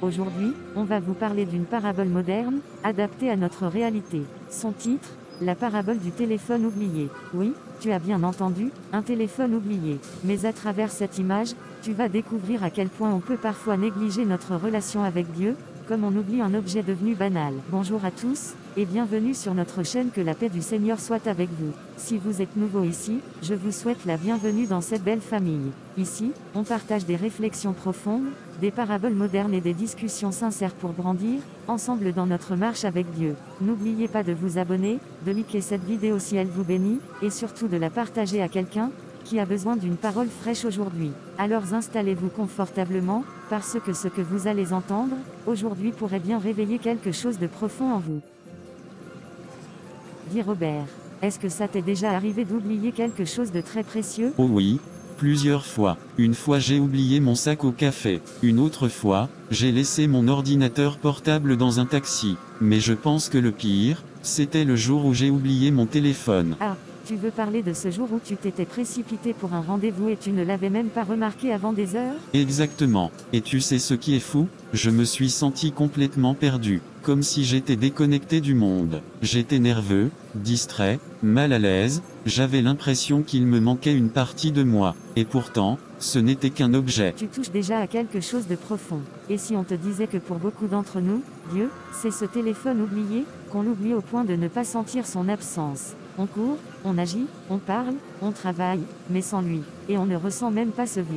Aujourd'hui, on va vous parler d'une parabole moderne, adaptée à notre réalité. Son titre, la parabole du téléphone oublié. Oui, tu as bien entendu, un téléphone oublié. Mais à travers cette image, tu vas découvrir à quel point on peut parfois négliger notre relation avec Dieu, comme on oublie un objet devenu banal. Bonjour à tous, et bienvenue sur notre chaîne. Que la paix du Seigneur soit avec vous. Si vous êtes nouveau ici, je vous souhaite la bienvenue dans cette belle famille. Ici, on partage des réflexions profondes, des paraboles modernes et des discussions sincères pour grandir, ensemble dans notre marche avec Dieu. N'oubliez pas de vous abonner, de liker cette vidéo si elle vous bénit, et surtout de la partager à quelqu'un qui a besoin d'une parole fraîche aujourd'hui. Alors installez-vous confortablement, parce que ce que vous allez entendre, aujourd'hui pourrait bien réveiller quelque chose de profond en vous. Dit Robert. Est-ce que ça t'est déjà arrivé d'oublier quelque chose de très précieux? Oh oui, plusieurs fois. Une fois j'ai oublié mon sac au café. Une autre fois, j'ai laissé mon ordinateur portable dans un taxi. Mais je pense que le pire, c'était le jour où j'ai oublié mon téléphone. Ah, tu veux parler de ce jour où tu t'étais précipité pour un rendez-vous et tu ne l'avais même pas remarqué avant des heures? Exactement. Et tu sais ce qui est fou? Je me suis senti complètement perdu, comme si j'étais déconnecté du monde. J'étais nerveux, distrait, mal à l'aise, j'avais l'impression qu'il me manquait une partie de moi. Et pourtant, ce n'était qu'un objet. Tu touches déjà à quelque chose de profond. Et si on te disait que pour beaucoup d'entre nous, Dieu, c'est ce téléphone oublié, qu'on l'oublie au point de ne pas sentir son absence. On court, on agit, on parle, on travaille, mais sans lui. Et on ne ressent même pas ce vide.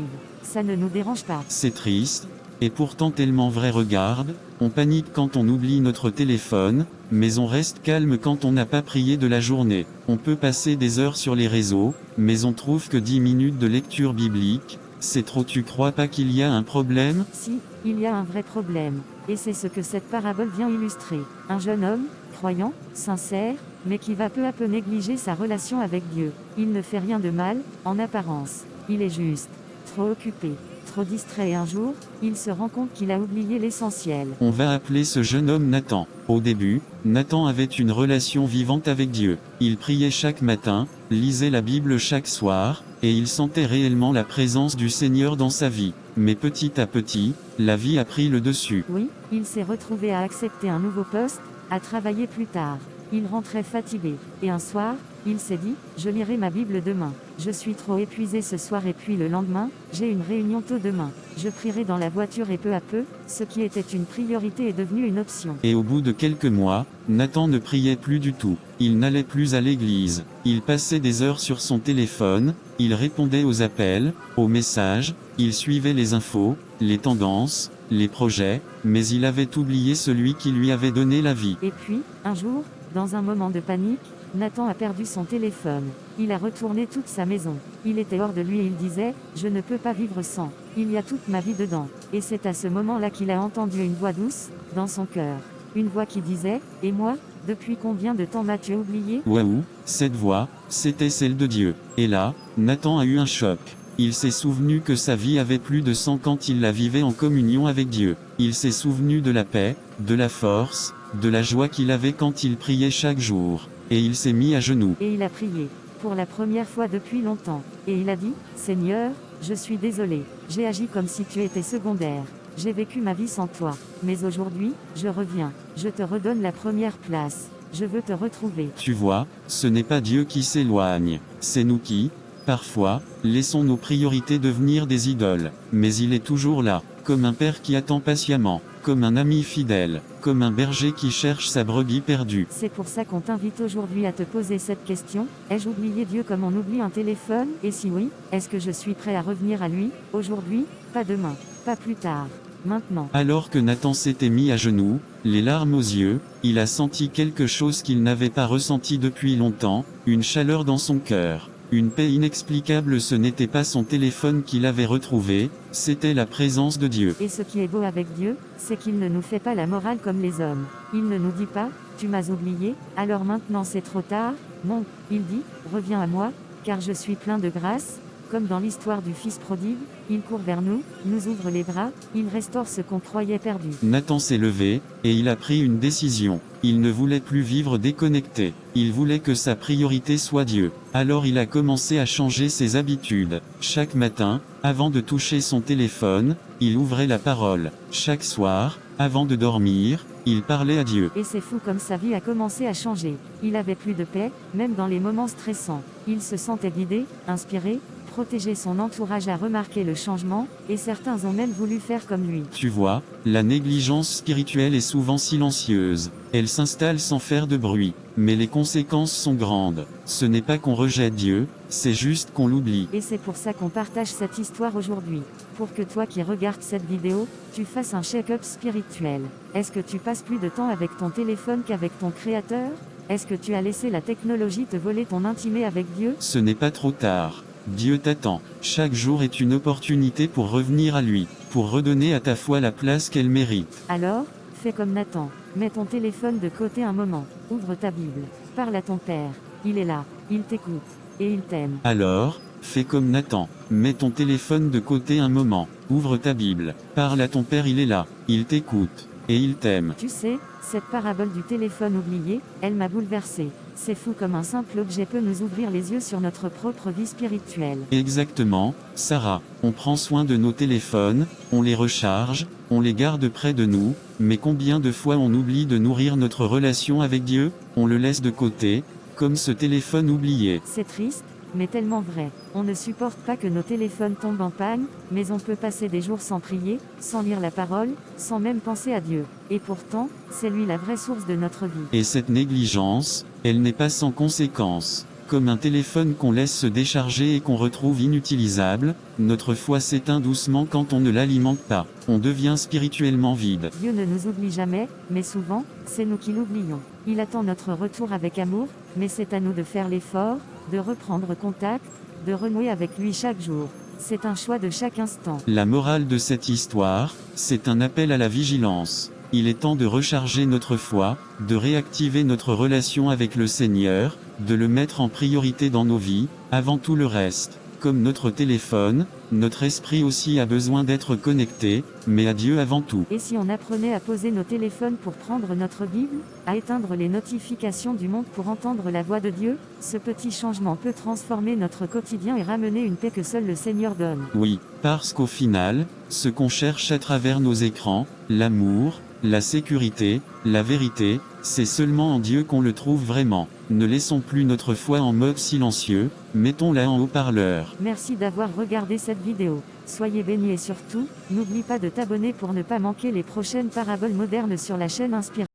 Ça ne nous dérange pas. C'est triste, et pourtant tellement vrai. Regarde, on panique quand on oublie notre téléphone, mais on reste calme quand on n'a pas prié de la journée. On peut passer des heures sur les réseaux, mais on trouve que 10 minutes de lecture biblique, c'est trop. Tu crois pas qu'il y a un problème? Si, il y a un vrai problème. Et c'est ce que cette parabole vient illustrer. Un jeune homme, croyant, sincère, mais qui va peu à peu négliger sa relation avec Dieu. Il ne fait rien de mal, en apparence. Il est juste trop occupé, trop distrait et un jour, il se rend compte qu'il a oublié l'essentiel. On va appeler ce jeune homme Nathan. Au début, Nathan avait une relation vivante avec Dieu. Il priait chaque matin, lisait la Bible chaque soir, et il sentait réellement la présence du Seigneur dans sa vie. Mais petit à petit, la vie a pris le dessus. Oui, il s'est retrouvé à accepter un nouveau poste, à travailler plus tard. Il rentrait fatigué. Et un soir, il s'est dit, je lirai ma Bible demain. Je suis trop épuisé ce soir et puis le lendemain, j'ai une réunion tôt demain. Je prierai dans la voiture et peu à peu, ce qui était une priorité est devenu une option. Et au bout de quelques mois, Nathan ne priait plus du tout. Il n'allait plus à l'église. Il passait des heures sur son téléphone, il répondait aux appels, aux messages, il suivait les infos, les tendances, les projets, mais il avait oublié celui qui lui avait donné la vie. Et puis, un jour, dans un moment de panique, Nathan a perdu son téléphone. Il a retourné toute sa maison. Il était hors de lui et il disait, je ne peux pas vivre sans. Il y a toute ma vie dedans. Et c'est à ce moment-là qu'il a entendu une voix douce, dans son cœur. Une voix qui disait, et moi, depuis combien de temps m'as-tu oublié? Waouh, cette voix, c'était celle de Dieu. Et là, Nathan a eu un choc. Il s'est souvenu que sa vie avait plus de 100 quand il la vivait en communion avec Dieu. Il s'est souvenu de la paix, de la force, de la joie qu'il avait quand il priait chaque jour. Et il s'est mis à genoux. Et il a prié, pour la première fois depuis longtemps. Et il a dit, Seigneur, je suis désolé, j'ai agi comme si tu étais secondaire. J'ai vécu ma vie sans toi. Mais aujourd'hui, je reviens. Je te redonne la première place. Je veux te retrouver. Tu vois, ce n'est pas Dieu qui s'éloigne. C'est nous qui, parfois, laissons nos priorités devenir des idoles. Mais il est toujours là, comme un père qui attend patiemment, comme un ami fidèle, comme un berger qui cherche sa brebis perdue. C'est pour ça qu'on t'invite aujourd'hui à te poser cette question. Ai-je oublié Dieu comme on oublie un téléphone? Et si oui, est-ce que je suis prêt à revenir à lui, aujourd'hui, pas demain, pas plus tard, maintenant? Alors que Nathan s'était mis à genoux, les larmes aux yeux, il a senti quelque chose qu'il n'avait pas ressenti depuis longtemps, une chaleur dans son cœur. Une paix inexplicable. Ce n'était pas son téléphone qu'il avait retrouvé, c'était la présence de Dieu. Et ce qui est beau avec Dieu, c'est qu'il ne nous fait pas la morale comme les hommes. Il ne nous dit pas, tu m'as oublié, alors maintenant c'est trop tard. Non, il dit, reviens à moi, car je suis plein de grâce, Comme dans l'histoire du fils prodigue, il court vers nous, nous ouvre les bras, il restaure ce qu'on croyait perdu. Nathan s'est levé, et il a pris une décision. Il ne voulait plus vivre déconnecté. Il voulait que sa priorité soit Dieu. Alors il a commencé à changer ses habitudes. Chaque matin, avant de toucher son téléphone, il ouvrait la parole. Chaque soir, avant de dormir, il parlait à Dieu. Et c'est fou comme sa vie a commencé à changer. Il avait plus de paix, même dans les moments stressants. Il se sentait guidé, inspiré, protéger son entourage a remarqué le changement, et certains ont même voulu faire comme lui. Tu vois, la négligence spirituelle est souvent silencieuse. Elle s'installe sans faire de bruit. Mais les conséquences sont grandes. Ce n'est pas qu'on rejette Dieu, c'est juste qu'on l'oublie. Et c'est pour ça qu'on partage cette histoire aujourd'hui. Pour que toi qui regardes cette vidéo, tu fasses un check-up spirituel. Est-ce que tu passes plus de temps avec ton téléphone qu'avec ton Créateur ? Est-ce que tu as laissé la technologie te voler ton intimité avec Dieu ? Ce n'est pas trop tard. Dieu t'attend. Chaque jour est une opportunité pour revenir à lui, pour redonner à ta foi la place qu'elle mérite. Alors, fais comme Nathan. Mets ton téléphone de côté un moment. Ouvre ta Bible. Parle à ton Père. Il est là. Il t'écoute. Et il t'aime. Alors, fais comme Nathan. Mets ton téléphone de côté un moment. Ouvre ta Bible. Parle à ton Père, il est là. Il t'écoute. Et il t'aime. Tu sais, cette parabole du téléphone oublié, elle m'a bouleversé. C'est fou comme un simple objet peut nous ouvrir les yeux sur notre propre vie spirituelle. Exactement, Sarah. On prend soin de nos téléphones, on les recharge, on les garde près de nous, mais combien de fois on oublie de nourrir notre relation avec Dieu, on le laisse de côté, comme ce téléphone oublié. C'est triste, mais tellement vrai. On ne supporte pas que nos téléphones tombent en panne, mais on peut passer des jours sans prier, sans lire la parole, sans même penser à Dieu. Et pourtant, c'est lui la vraie source de notre vie. Et cette négligence, elle n'est pas sans conséquences. Comme un téléphone qu'on laisse se décharger et qu'on retrouve inutilisable, notre foi s'éteint doucement quand on ne l'alimente pas. On devient spirituellement vide. Dieu ne nous oublie jamais, mais souvent, c'est nous qui l'oublions. Il attend notre retour avec amour, mais c'est à nous de faire l'effort, de reprendre contact, de renouer avec lui chaque jour. C'est un choix de chaque instant. La morale de cette histoire, c'est un appel à la vigilance. Il est temps de recharger notre foi, de réactiver notre relation avec le Seigneur, de le mettre en priorité dans nos vies, avant tout le reste. Comme notre téléphone, notre esprit aussi a besoin d'être connecté, mais à Dieu avant tout. Et si on apprenait à poser nos téléphones pour prendre notre Bible, à éteindre les notifications du monde pour entendre la voix de Dieu, ce petit changement peut transformer notre quotidien et ramener une paix que seul le Seigneur donne. Oui, parce qu'au final, ce qu'on cherche à travers nos écrans, l'amour, la sécurité, la vérité, c'est seulement en Dieu qu'on le trouve vraiment. Ne laissons plus notre foi en mode silencieux, mettons-la en haut-parleur. Merci d'avoir regardé cette vidéo. Soyez bénis et surtout, n'oublie pas de t'abonner pour ne pas manquer les prochaines paraboles modernes sur la chaîne Inspirée.